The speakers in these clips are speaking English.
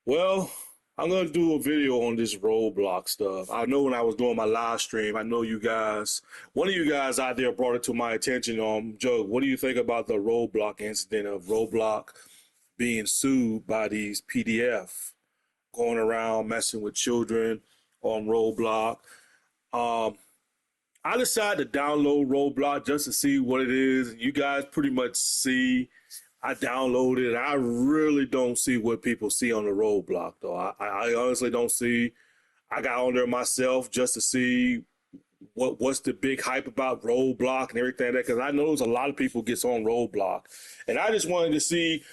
Well, I'm gonna do a video on this Roblox stuff. I know when I was doing my live stream, I know you guys, one of you guys out there brought it to my attention. Joe, what do you think about the Roblox incident of Roblox being sued by these PDF going around messing with children on Roblox? Um, I decided to download Roblox just to see what it is. You guys pretty much see. I downloaded it. I really don't see what people see on the Roblox, though. I honestly don't see. I got on there myself just to see what's the big hype about Roblox and everything like that, because I know there's a lot of people gets on Roblox, and I just wanted to see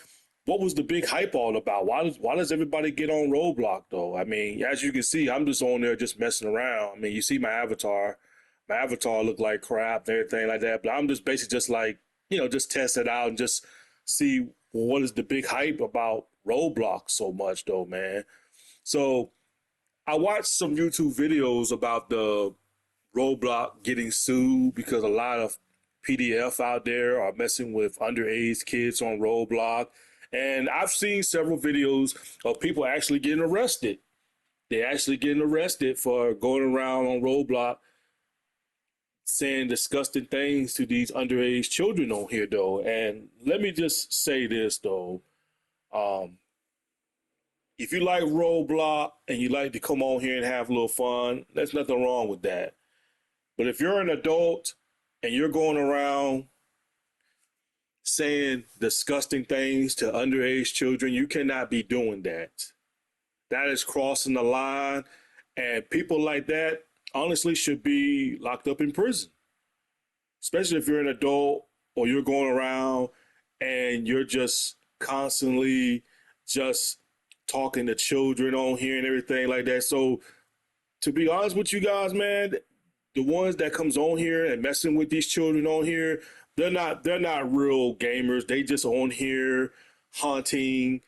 what was the big hype all about. Why does everybody get on Roblox though? I mean, as you can see, I'm just on there just messing around. I mean, you see my avatar. My avatar look like crap and everything like that, but I'm just basically just like, just test it out and just see what is the big hype about Roblox so much though, man. So I watched some YouTube videos about the Roblox getting sued because a lot of PDF out there are messing with underage kids on Roblox. And I've seen several videos of people actually getting arrested. They're actually getting arrested for going around on Roblox saying disgusting things to these underage children on here, though. And let me just say this, though. If you like Roblox and you like to come on here and have a little fun, there's nothing wrong with that. But if you're an adult and you're going around saying disgusting things to underage children, you cannot be doing that. That is crossing the line. And people like that honestly should be locked up in prison, especially if you're an adult or you're going around and you're just constantly just talking to children on here and everything like that. So to be honest with you guys, man, the ones that comes on here and messing with these children on here, they're not real gamers. They just on here hunting,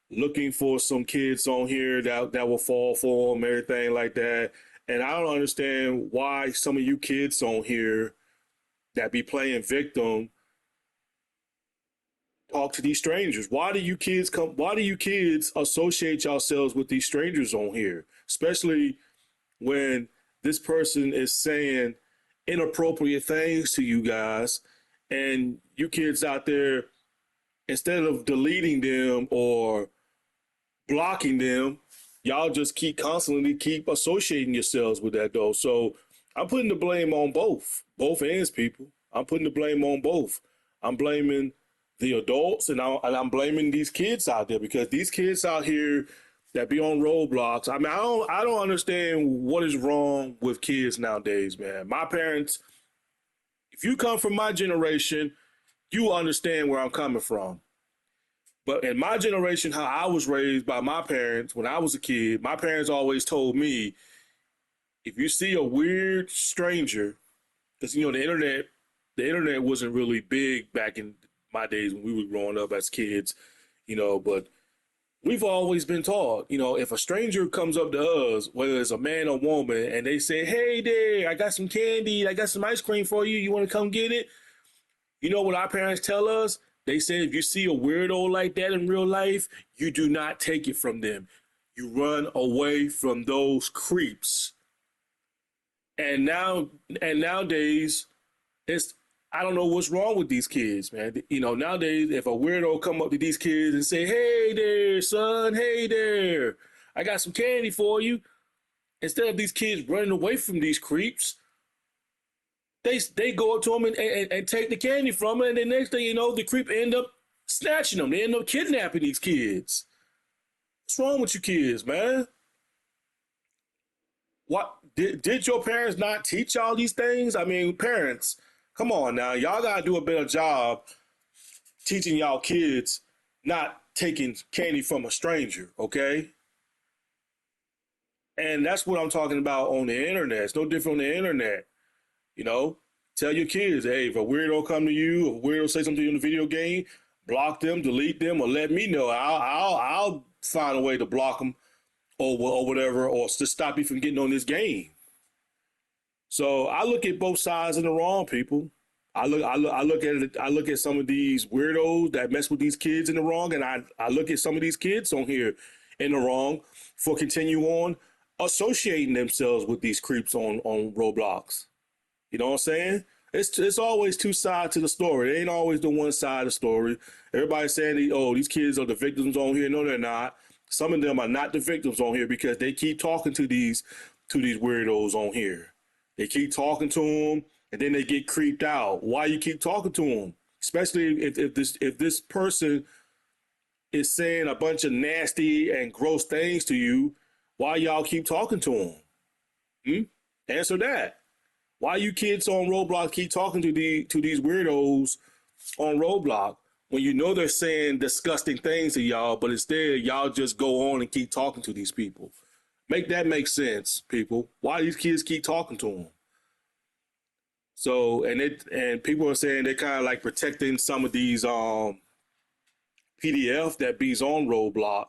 looking for some kids on here that will fall for them, everything like that. And I don't understand why some of you kids on here that be playing victim talk to these strangers. Why do you kids associate yourselves with these strangers on here? Especially when this person is saying inappropriate things to you guys, and you kids out there, instead of deleting them or blocking them, y'all just constantly keep associating yourselves with that though. So I'm putting the blame on both ends, people. I'm putting the blame on both. I'm blaming the adults and I'm blaming these kids out there, because these kids out here that be on Roblox. I mean, I don't understand what is wrong with kids nowadays, man. My parents, if you come from my generation, you understand where I'm coming from. But in my generation, how I was raised by my parents when I was a kid, my parents always told me, if you see a weird stranger, because the internet wasn't really big back in my days when we were growing up as kids, but we've always been taught, if a stranger comes up to us, whether it's a man or woman, and they say, "Hey there, I got some candy, I got some ice cream for you, you want to come get it?" You know what our parents tell us? They say if you see a weirdo like that in real life, you do not take it from them. You run away from those creeps. And nowadays, I don't know what's wrong with these kids, man. Nowadays, if a weirdo come up to these kids and say, "Hey there, son, hey there, I got some candy for you," instead of these kids running away from these creeps, they go up to them and take the candy from them, and the next thing you know, the creep end up snatching them. They end up kidnapping these kids. What's wrong with you kids, man? What did your parents not teach y'all these things? I mean, parents, come on now. Y'all gotta do a better job teaching y'all kids not taking candy from a stranger, okay? And that's what I'm talking about on the internet. It's no different on the internet. Tell your kids, hey, if a weirdo come to you, if a weirdo say something to you in the video game, block them, delete them, or let me know. I'll find a way to block them or whatever, or to stop you from getting on this game. So I look at both sides in the wrong, people. I look at it. I look at some of these weirdos that mess with these kids in the wrong, and I look at some of these kids on here. in the wrong for continue on associating themselves with these creeps on Roblox. You know what I'm saying? It's always two sides to the story. It ain't always the one side of the story. Everybody's saying, oh, these kids are the victims on here. No, they're not. Some of them are not the victims on here because they keep talking to these weirdos on here. They keep talking to them, and then they get creeped out. Why you keep talking to them? Especially if this person is saying a bunch of nasty and gross things to you, why y'all keep talking to them? Answer that. Why you kids on Roblox keep talking to these weirdos on Roblox when you know they're saying disgusting things to y'all, but instead y'all just go on and keep talking to these people? Make that make sense, people. Why these kids keep talking to them? So and people are saying they're kind of like protecting some of these PDF that be's on Roblox.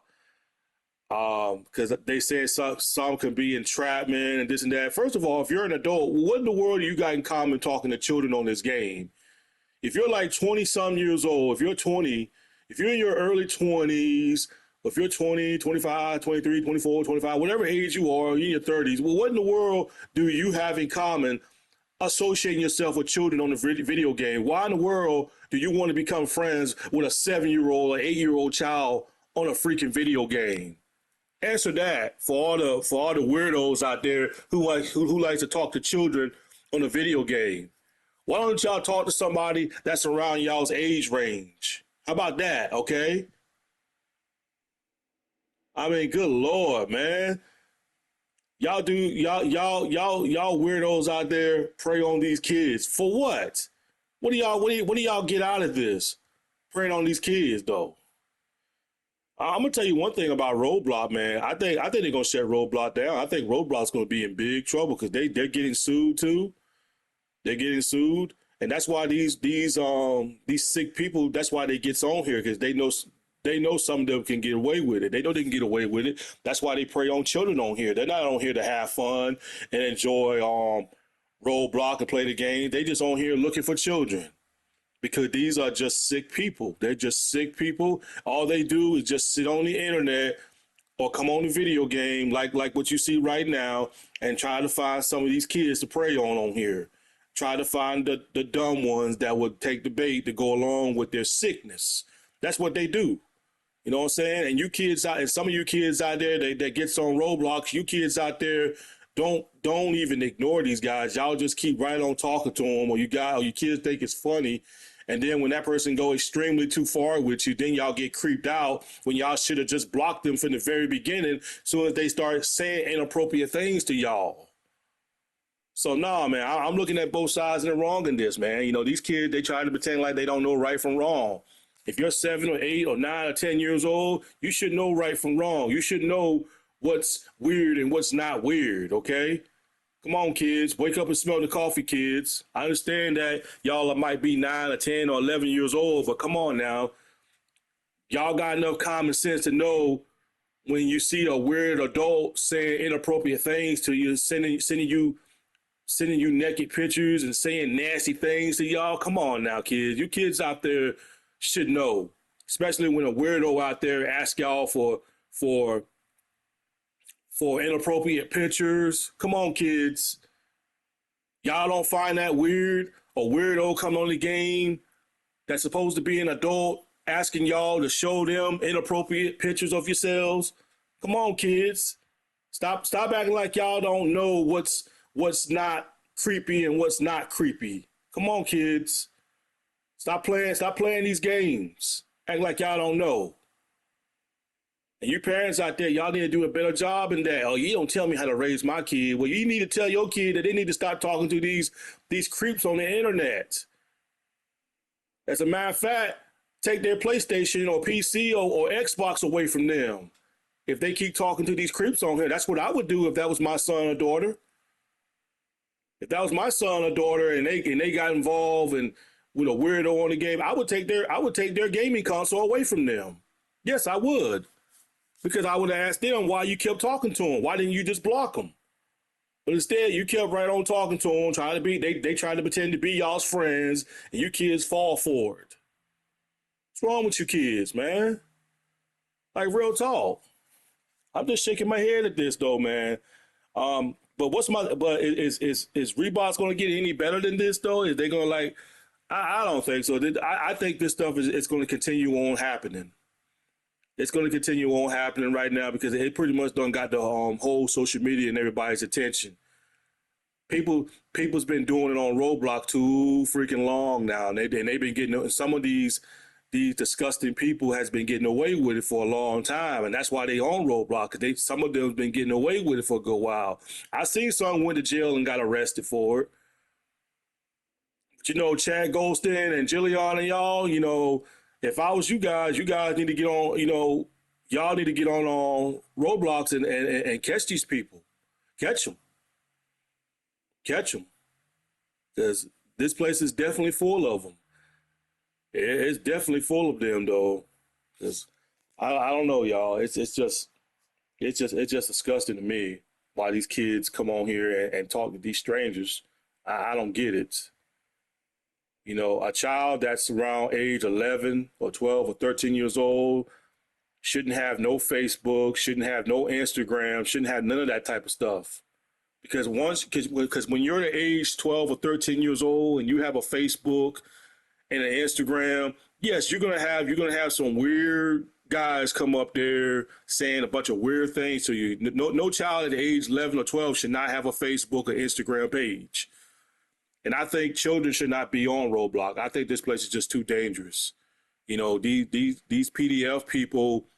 Because they say some can be entrapment and this and that. First of all, if you're an adult, what in the world do you got in common talking to children on this game? If you're like 20 some years old, if you're 20, if you're in your early 20s, if you're 20, 25, 23, 24, 25, whatever age you are, you're in your 30s, well, what in the world do you have in common associating yourself with children on the video game? Why in the world do you want to become friends with a 7-year-old or 8-year-old child on a freaking video game? Answer that for all the weirdos out there who likes to talk to children on a video game. Why don't y'all talk to somebody that's around y'all's age range? How about that? Okay. I mean, good Lord, man. Y'all weirdos out there prey on these kids for what? What do y'all get out of this? Preying on these kids though. I'm gonna tell you one thing about Roblox, man. I think they're gonna shut Roblox down. I think Roblox gonna be in big trouble because they're getting sued too. They're getting sued, and that's why these sick people. That's why they gets on here because they know some of them can get away with it. They know they can get away with it. That's why they prey on children on here. They're not on here to have fun and enjoy Roblox and play the game. They just on here looking for children. Because these are just sick people. They're just sick people. All they do is just sit on the internet or come on the video game like what you see right now and try to find some of these kids to prey on here. Try to find the dumb ones that would take the bait to go along with their sickness. That's what they do. You know what I'm saying? And you kids out, and some of you kids out there that gets on Roblox, you kids out there, don't even ignore these guys. Y'all just keep right on talking to them, or you kids think it's funny. And then when that person go extremely too far with you, then y'all get creeped out when y'all should have just blocked them from the very beginning as soon as they start saying inappropriate things to y'all. So, nah, man, I'm looking at both sides and the wrong in this, man. You know, these kids, they try to pretend like they don't know right from wrong. If you're 7 or 8 or 9 or 10 years old, you should know right from wrong. You should know what's weird and what's not weird, okay? Come on, kids. Wake up and smell the coffee, kids. I understand that y'all might be 9 or 10 or 11 years old, but come on now. Y'all got enough common sense to know when you see a weird adult saying inappropriate things to you, sending you naked pictures and saying nasty things to y'all. Come on now, kids. You kids out there should know, especially when a weirdo out there asks y'all for inappropriate pictures. Come on, kids. Y'all don't find that weird? A weirdo come on the game that's supposed to be an adult asking y'all to show them inappropriate pictures of yourselves? Come on, kids. Stop acting like y'all don't know what's not creepy and what's not creepy. Come on, kids. Stop playing these games. Act like y'all don't know. And you parents out there, y'all need to do a better job in that. Oh, you don't tell me how to raise my kid. Well, you need to tell your kid that they need to stop talking to these creeps on the internet. As a matter of fact, take their PlayStation or PC or Xbox away from them. If they keep talking to these creeps on here, that's what I would do if that was my son or daughter. If that was my son or daughter and they got involved and with a weirdo on the game, I would take their gaming console away from them. Yes, I would. Because I would have asked them why you kept talking to them. Why didn't you just block them? But instead, you kept right on talking to them, they tried to pretend to be y'all's friends, and you kids fall for it. What's wrong with you kids, man? Like, real talk. I'm just shaking my head at this though, man. But is Reebok's going to get any better than this though? Is they going to like? I don't think so. I think this stuff is it's going to continue on happening. It's going to continue on happening right now because it pretty much done got the whole social media and everybody's attention. People's been doing it on Roblox too freaking long now, and they've been getting some of these disgusting people has been getting away with it for a long time, and that's why they on Roblox. Cause some of them's been getting away with it for a good while. I seen some went to jail and got arrested for it. But Chad Goldstein and Jillian and y'all, if I was you guys need to get on. Y'all need to get on Roblox and catch these people, catch them, catch them, because this place is definitely full of them. It's definitely full of them though. Cause I don't know, y'all. It's just disgusting to me why these kids come on here and talk to these strangers. I don't get it. A child that's around age 11 or 12 or 13 years old shouldn't have no Facebook, shouldn't have no Instagram, shouldn't have none of that type of stuff. Because when you're at age 12 or 13 years old and you have a Facebook and an Instagram, yes, you're gonna have some weird guys come up there saying a bunch of weird things to you. No child at age 11 or 12 should not have a Facebook or Instagram page. And I think children should not be on Roblox. I think this place is just too dangerous. These PDF people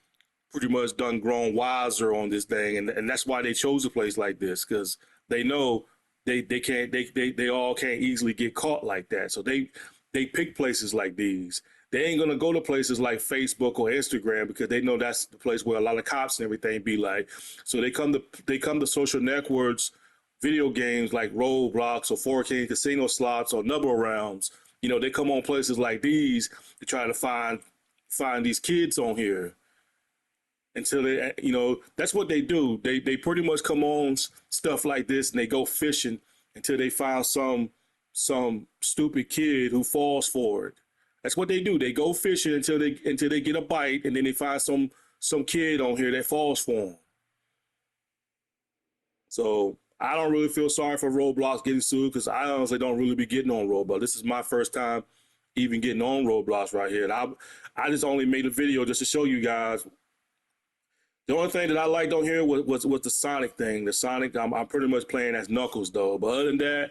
pretty much done grown wiser on this thing, and that's why they chose a place like this, because they know they all can't easily get caught like that. So they pick places like these. They ain't gonna go to places like Facebook or Instagram because they know that's the place where a lot of cops and everything be like. So they come to social networks, video games like Roblox or 4K casino slots or number rounds. They come on places like these to try to find these kids on here until that's what they do. They pretty much come on stuff like this and they go fishing until they find some stupid kid who falls for it. That's what they do. They go fishing until they get a bite, and then they find some kid on here that falls for them. So I don't really feel sorry for Roblox getting sued because I honestly don't really be getting on Roblox. This is my first time even getting on Roblox right here, and I just only made a video just to show you guys. The only thing that I liked on here was the Sonic thing. The Sonic, I'm pretty much playing as Knuckles though. But other than that,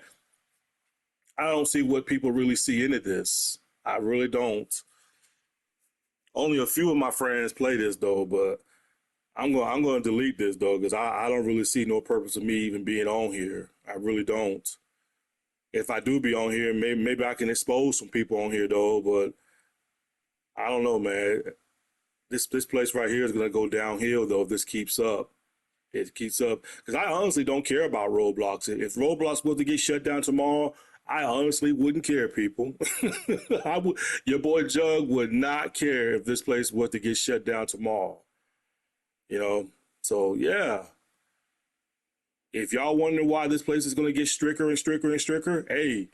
I don't see what people really see into this. I really don't. Only a few of my friends play this though, but I'm going to delete this though because I don't really see no purpose of me even being on here. I really don't. If I do be on here, maybe I can expose some people on here though, but I don't know, man. This place right here is going to go downhill though if this keeps up. It keeps up because I honestly don't care about Roblox. If Roblox was to get shut down tomorrow, I honestly wouldn't care, people. Your boy Jug would not care if this place was to get shut down tomorrow. So yeah. If y'all wonder why this place is gonna get stricter and stricter and stricter, hey,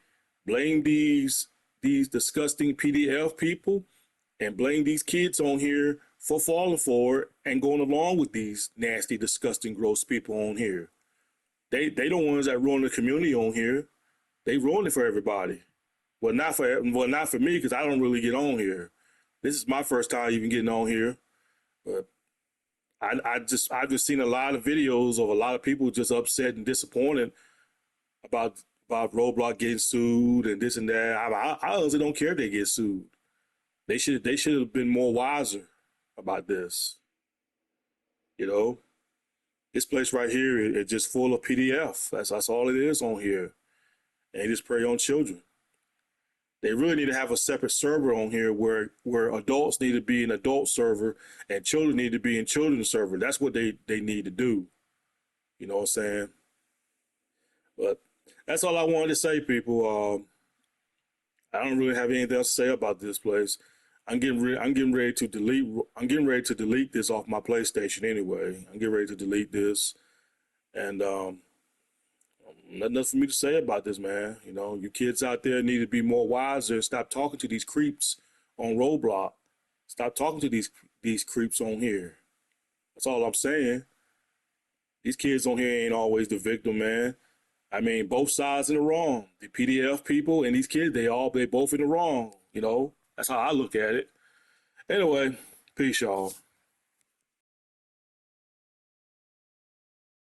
blame these disgusting PDF people and blame these kids on here for falling for it and going along with these nasty, disgusting, gross people on here. They the ones that ruin the community on here. They ruin it for everybody. Not for me because I don't really get on here. This is my first time even getting on here. But I've just seen a lot of videos of a lot of people just upset and disappointed about Roblox getting sued and this and that. I honestly don't care if they get sued. They should have been more wiser about this. This place right here is just full of PDF. That's all it is on here. And they just prey on children. They really need to have a separate server on here where adults need to be in adult server and children need to be in children's server. That's what they need to do. You know what I'm saying? But that's all I wanted to say, people. I don't really have anything else to say about this place. I'm getting ready to delete this off my PlayStation anyway. I'm getting ready to delete this, and nothing else for me to say about this, man. You kids out there need to be more wiser and stop talking to these creeps on Roblox. Stop talking to these creeps on here. That's all I'm saying. These kids on here ain't always the victim, man. I mean, both sides in the wrong. The PDF people and these kids, they both in the wrong. You know, that's how I look at it. Anyway, peace, y'all.